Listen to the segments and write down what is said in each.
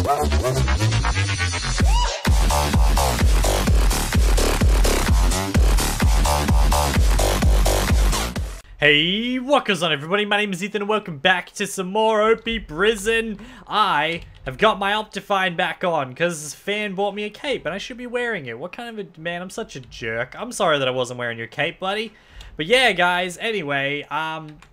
Hey, what goes on everybody? My name is Ethan and welcome back to some more OP Prison. I have got my Optifine back on because Fan bought me a cape and I should be wearing it. What kind of a... man, I'm such a jerk. I'm sorry that I wasn't wearing your cape, buddy. But yeah, guys, anyway,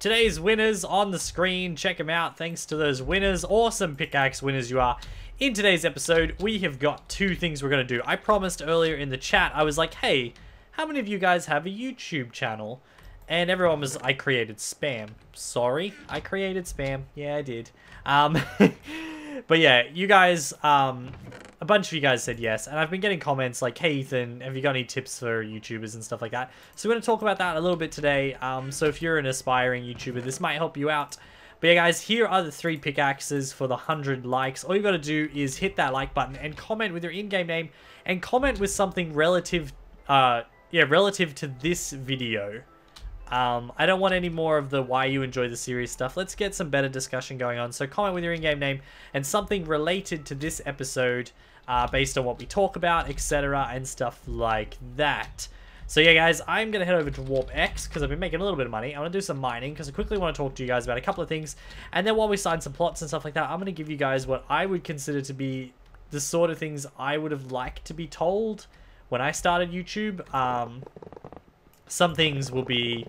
today's winners on the screen. Check them out. Thanks to those winners. Awesome pickaxe winners you are. In today's episode, we have got two things we're going to do. I promised earlier in the chat, I was like, hey, how many of you guys have a YouTube channel? And everyone was, I created spam. Sorry, I created spam. Yeah, I did. But yeah, you guys, a bunch of you guys said yes. And I've been getting comments like, hey, Ethan, have you got any tips for YouTubers and stuff like that? So we're going to talk about that a little bit today. So if you're an aspiring YouTuber, this might help you out. But yeah, guys, here are the 3 pickaxes for the 100 likes. All you got to do is hit that like button and comment with your in-game name. And comment with something relative, relative to this video. I don't want any more of the why you enjoy the series stuff. Let's get some better discussion going on. So comment with your in-game name and something related to this episode based on what we talk about, etc. and stuff like that. So yeah, guys, I'm going to head over to Warp X because I've been making a little bit of money. I want to do some mining because I quickly want to talk to you guys about a couple of things. And then while we sign some plots and stuff like that, I'm going to give you guys what I would consider to be the sort of things I would have liked to be told when I started YouTube. Some things will be,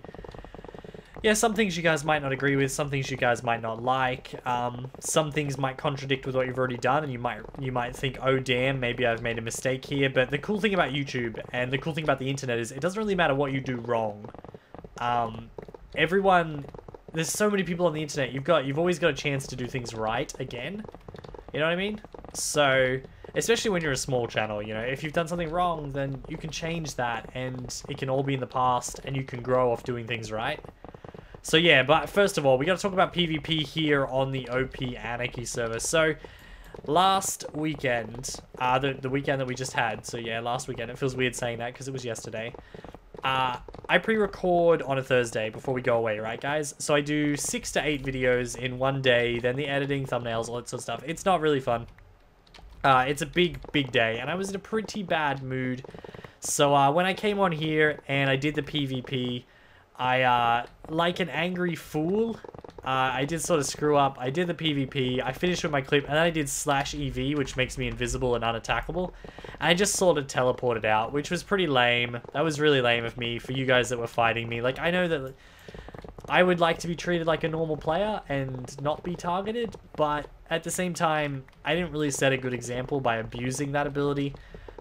yeah, some things you guys might not agree with, some things you guys might not like, some things might contradict with what you've already done, and you might think, oh damn, maybe I've made a mistake here. But the cool thing about YouTube and the cool thing about the internet is it doesn't really matter what you do wrong. There's so many people on the internet, you've always got a chance to do things right again. You know what I mean? So, especially when you're a small channel, you know, if you've done something wrong, then you can change that and it can all be in the past and you can grow off doing things right. So yeah, but first of all, we got to talk about PvP here on the OP Anarchy server. So, last weekend, the weekend that we just had, so yeah, last weekend, it feels weird saying that because it was yesterday. I pre-record on a Thursday before we go away, right, guys? So I do 6 to 8 videos in one day, then the editing, thumbnails, all that sort of stuff. It's not really fun. It's a big day, and I was in a pretty bad mood. So when I came on here and I did the PvP, I, like an angry fool, I did sort of screw up. I did the PvP, I finished with my clip, and then I did /EV, which makes me invisible and unattackable. And I just sort of teleported out, which was pretty lame. That was really lame of me for you guys that were fighting me. Like, I know that I would like to be treated like a normal player and not be targeted, but at the same time, I didn't really set a good example by abusing that ability.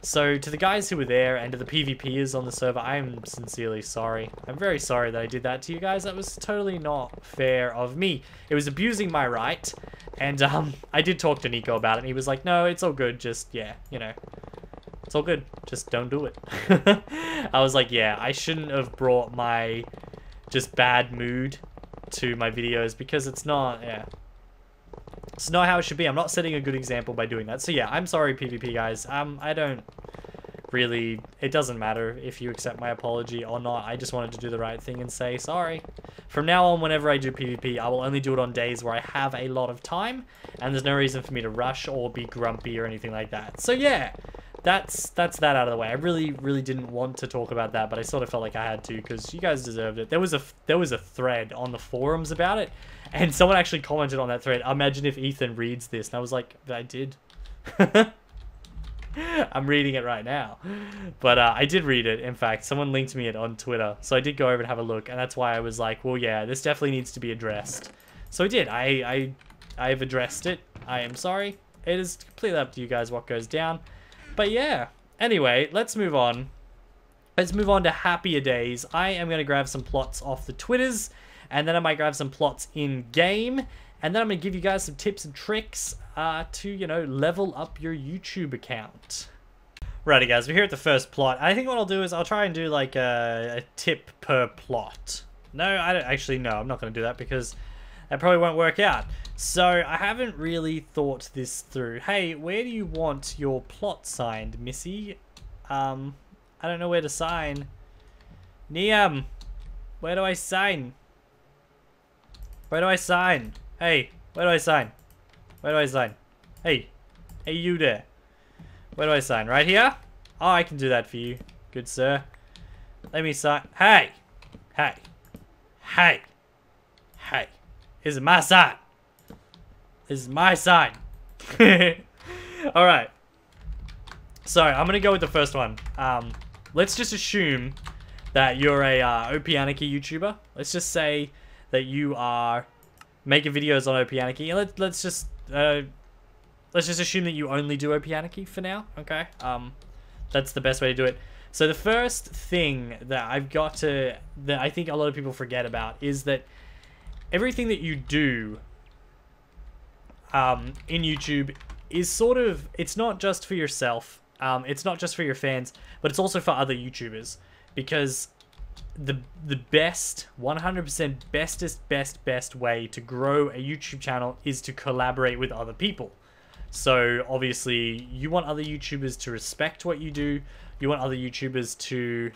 So to the guys who were there and to the PvPers on the server, I'm sincerely sorry. I'm very sorry that I did that to you guys. That was totally not fair of me. It was abusing my right, and I did talk to Nico about it, and he was like, no, it's all good, just, yeah, you know, it's all good, just don't do it. I was like, yeah, I shouldn't have brought my just bad mood to my videos because it's not, yeah. It's not how it should be. I'm not setting a good example by doing that. So yeah, I'm sorry, PvP guys. I don't really... It doesn't matter if you accept my apology or not. I just wanted to do the right thing and say sorry. From now on, whenever I do PvP, I will only do it on days where I have a lot of time, and there's no reason for me to rush or be grumpy or anything like that. So yeah, that's that out of the way. I really didn't want to talk about that, but I sort of felt like I had to because you guys deserved it. There was a thread on the forums about it, and someone actually commented on that thread, imagine if Ethan reads this, and I was like, I did. I'm reading it right now. But I did read it. In fact, someone linked me it on Twitter, so I did go over and have a look, and that's why I was like, well, yeah, this definitely needs to be addressed. So I did. I've addressed it. I am sorry. It is completely up to you guys what goes down. But yeah, anyway, let's move on. Let's move on to happier days. I am going to grab some plots off the Twitters, and then I might grab some plots in-game, and then I'm going to give you guys some tips and tricks to, you know, level up your YouTube account. Righty guys, we're here at the first plot. I think what I'll do is I'll try and do like a tip per plot. No, I don't actually, no, I'm not going to do that because that probably won't work out. So I haven't really thought this through. Hey, where do you want your plot signed, Missy? I don't know where to sign. Niam, where do I sign? Where do I sign? Hey, where do I sign? Where do I sign? Hey, Hey, you there. Where do I sign? Right here? Oh, I can do that for you. Good sir. Let me sign. Hey! Hey! Hey! Hey! This is my sign. This is my sign. Alright. So, I'm gonna go with the first one. Let's just assume that you're a OP Anarchy YouTuber. Let's just say that you are making videos on OP Anarchy. Let's just assume that you only do OP Anarchy for now. Okay. That's the best way to do it. So the first thing that that I think a lot of people forget about is that everything that you do in YouTube is sort of, it's not just for yourself. It's not just for your fans, but it's also for other YouTubers, because the best, 100% best way to grow a YouTube channel is to collaborate with other people. So obviously you want other YouTubers to respect what you do. You want other YouTubers to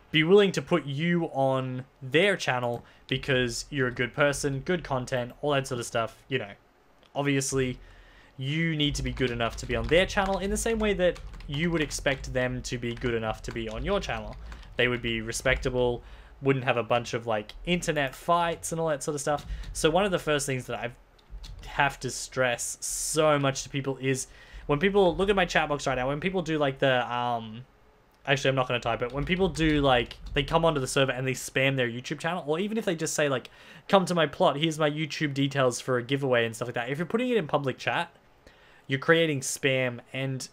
be willing to put you on their channel because you're a good person, good content, all that sort of stuff. You know, obviously you need to be good enough to be on their channel in the same way that you would expect them to be good enough to be on your channel. They would be respectable, wouldn't have a bunch of like internet fights and all that sort of stuff. So one of the first things that I have to stress so much to people is when people look at my chat box right now, when people do like the actually I'm not going to type it, when people do like, they come onto the server and they spam their YouTube channel, or even if they just say like, come to my plot, here's my YouTube details for a giveaway and stuff like that. If you're putting it in public chat, you're creating spam and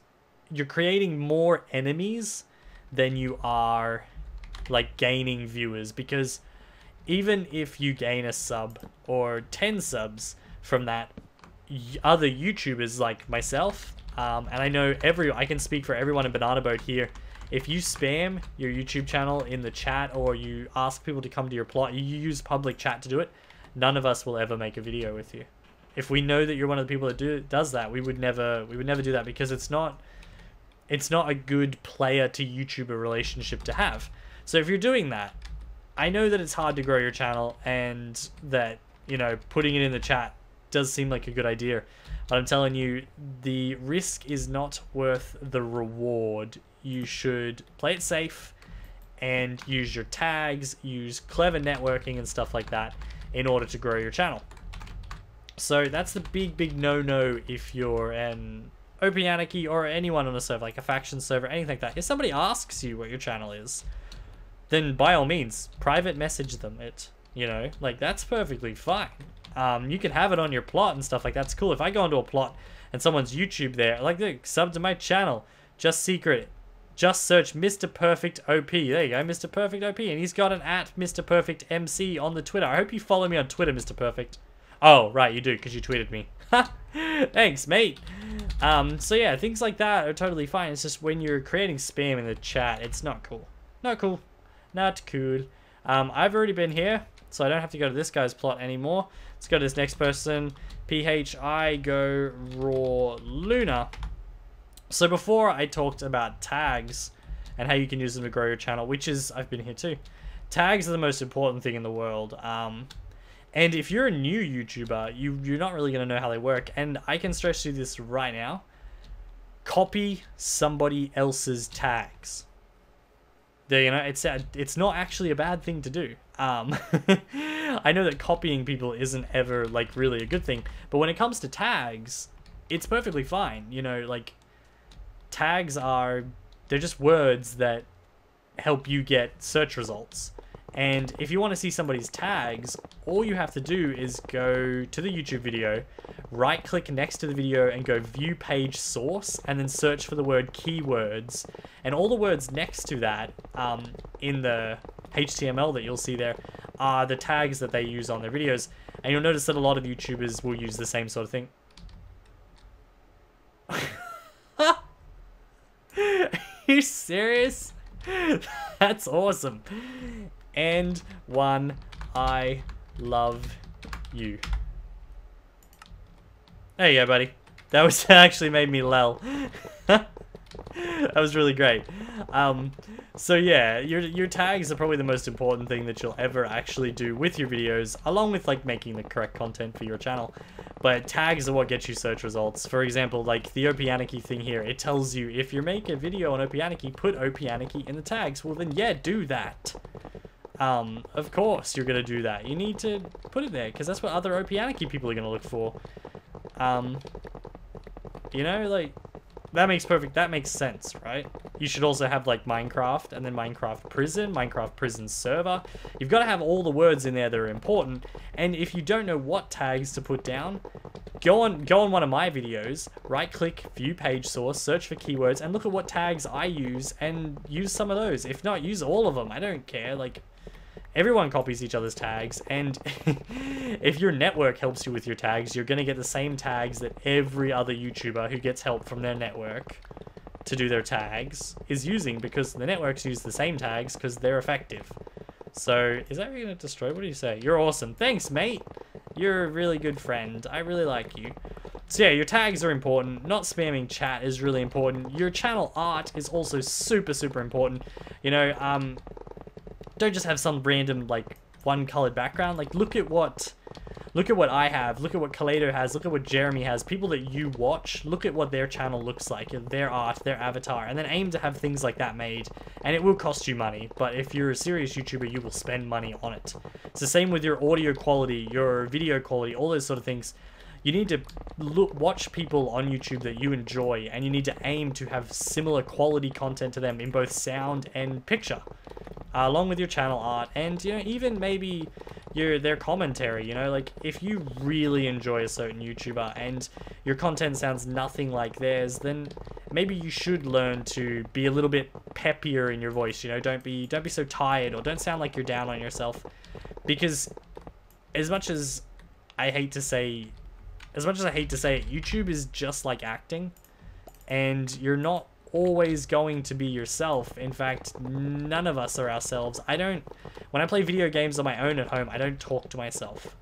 you're creating more enemies than you are like gaining viewers, because even if you gain a sub or 10 subs from that, other YouTubers like myself, and I know I can speak for everyone in Banana Boat here, if you spam your YouTube channel in the chat or you ask people to come to your plot, you use public chat to do it, none of us will ever make a video with you. If we know that you're one of the people that does that, we would never do that, because it's not a good player to YouTuber relationship to have. So if you're doing that, I know that it's hard to grow your channel and that, you know, putting it in the chat does seem like a good idea. But I'm telling you, the risk is not worth the reward. You should play it safe and use your tags, use clever networking and stuff like that in order to grow your channel. So that's the big no-no if you're an OP Anarchy or anyone on a server, like a faction server, anything like that. If somebody asks you what your channel is, then by all means, private message them it. You know, like that's perfectly fine. You can have it on your plot and stuff like that's cool. If I go into a plot and someone's YouTube there, like, look, sub to my channel, just secret, just search Mr. Perfect OP. There you go, Mr. Perfect OP, and he's got an @Mr. Perfect MC on the Twitter. I hope you follow me on Twitter, Mr. Perfect. Oh, right, you do, because you tweeted me. Thanks, mate. So yeah, things like that are totally fine. It's just when you're creating spam in the chat, it's not cool. Not cool. Not cool. I've already been here, so I don't have to go to this guy's plot anymore. Let's go to this next person. PHI go raw Luna. So before I talked about tags and how you can use them to grow your channel, which is, I've been here too. Tags are the most important thing in the world. And if you're a new YouTuber, you're not really going to know how they work. And I can stress you this right now. Copy somebody else's tags. You know, it's not actually a bad thing to do. I know that copying people isn't ever like really a good thing, but when it comes to tags, it's perfectly fine. You know, like tags they're just words that help you get search results. And if you want to see somebody's tags, all you have to do is go to the YouTube video, right click next to the video and go view page source, and then search for the word keywords. And all the words next to that in the HTML that you'll see there are the tags that they use on their videos. And you'll notice that a lot of YouTubers will use the same sort of thing. Are you serious? That's awesome. And one, I love you. There you go, buddy. That was actually made me lol. That was really great. So yeah, your tags are probably the most important thing that you'll ever actually do with your videos, along with like making the correct content for your channel. But tags are what get you search results. For example, like the OP Anarchy thing here, it tells you if you make a video on OP Anarchy, put OP Anarchy in the tags. Well then, yeah, do that. Of course you're gonna do that. You need to put it there because that's what other OP Anarchy people are gonna look for. You know, like, that makes sense, right? You should also have like Minecraft and then Minecraft Prison server. You've got to have all the words in there that are important. And if you don't know what tags to put down, go on one of my videos, right click, view page source, search for keywords, and look at what tags I use and use some of those. If not, use all of them. I don't care. Like, everyone copies each other's tags, and if your network helps you with your tags, you're going to get the same tags that every other YouTuber who gets help from their network to do their tags is using, because the networks use the same tags because they're effective. So, is that going to destroy? What do you say? You're awesome. Thanks, mate. You're a really good friend. I really like you. So yeah, your tags are important. Not spamming chat is really important. Your channel art is also super, super important. You know, don't just have some random like one colored background. Like look at what I have, look at what Kaleido has, look at what Jeremy has. People that you watch, look at what their channel looks like, their art, their avatar, and then aim to have things like that made. And it will cost you money, but if you're a serious YouTuber, you will spend money on it. It's the same with your audio quality, your video quality, all those sort of things. You need to watch people on YouTube that you enjoy, and you need to aim to have similar quality content to them in both sound and picture. Along with your channel art, and you know, even maybe their commentary. You know, like if you really enjoy a certain YouTuber and your content sounds nothing like theirs, then maybe you should learn to be a little bit peppier in your voice. You know, don't be so tired, or don't sound like you're down on yourself. Because as much as I hate to say it, YouTube is just like acting, and you're not always going to be yourself. In fact, none of us are ourselves. When I play video games on my own at home, I don't talk to myself.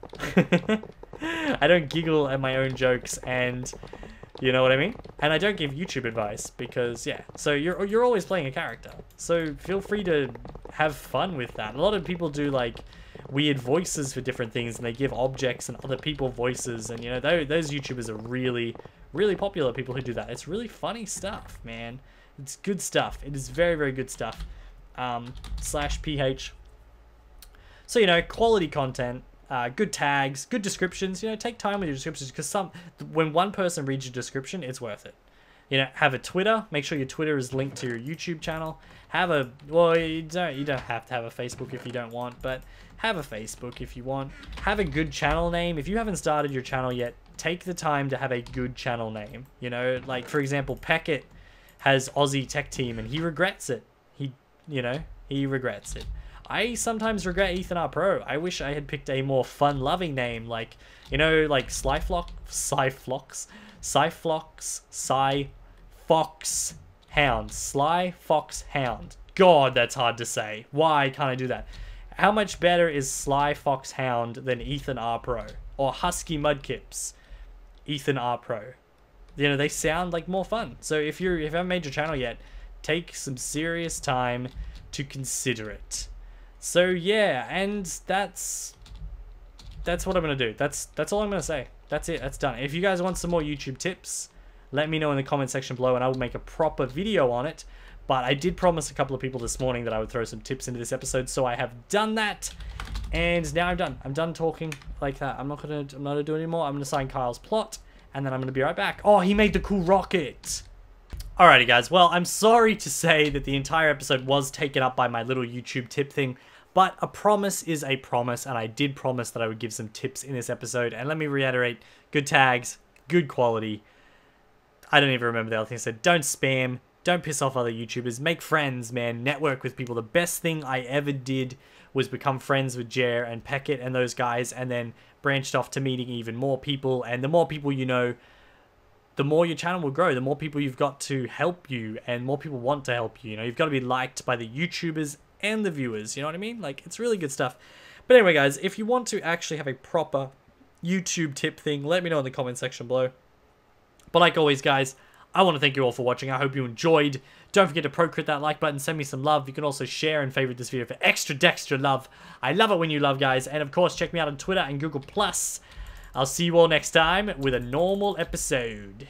I don't giggle at my own jokes, and you know what I mean? And I don't give YouTube advice because, yeah. So you're always playing a character. So feel free to have fun with that. A lot of people do like weird voices for different things, and they give objects and other people voices, and you know, those YouTubers are really, really popular, people who do that. It's really funny stuff, man. It's good stuff. It is very, very good stuff. /PH. So, you know, quality content, good tags, good descriptions. You know, take time with your descriptions, because when one person reads your description, it's worth it. You know, have a Twitter. Make sure your Twitter is linked to your YouTube channel. Well, you don't have to have a Facebook if you don't want, but have a Facebook if you want. Have a good channel name. If you haven't started your channel yet, take the time to have a good channel name. You know, like for example, Peckett has Aussie Tech Team, and he regrets it. He regrets it. I sometimes regret EthanRPro. I wish I had picked a more fun-loving name, like, you know, like Cyfox Hound. Sly Fox Hound. God, that's hard to say. Why can't I do that? How much better is Sly Fox Hound than EthanRPro? Or Husky Mudkips, EthanRPro? You know, they sound like more fun. So if you haven't made your channel yet, take some serious time to consider it. So yeah, and that's what I'm gonna do. That's all I'm gonna say. That's it. That's done. If you guys want some more YouTube tips, let me know in the comment section below, and I will make a proper video on it. But I did promise a couple of people this morning that I would throw some tips into this episode, so I have done that. And now I'm done. I'm done talking like that. I'm not gonna do it anymore. I'm gonna sign Kyle's plot, and then I'm gonna be right back. Oh, he made the cool rocket. Alrighty, guys. Well, I'm sorry to say that the entire episode was taken up by my little YouTube tip thing, but a promise is a promise, and I did promise that I would give some tips in this episode. And let me reiterate: good tags, good quality. I don't even remember the other thing I said. Don't spam. Don't piss off other YouTubers. Make friends, man. Network with people. The best thing I ever did was become friends with Jer and Peckett and those guys, and then branched off to meeting even more people. And the more people you know, the more your channel will grow. The more people you've got to help you, and more people want to help you. You know, you've got to be liked by the YouTubers and the viewers. You know what I mean? Like, it's really good stuff. But anyway, guys, if you want to actually have a proper YouTube tip thing, let me know in the comment section below. But like always, guys, I want to thank you all for watching. I hope you enjoyed. Don't forget to pro-crit that like button. Send me some love. You can also share and favorite this video for extra dextra love. I love it when you love, guys. And of course, check me out on Twitter and Google+. I'll see you all next time with a normal episode.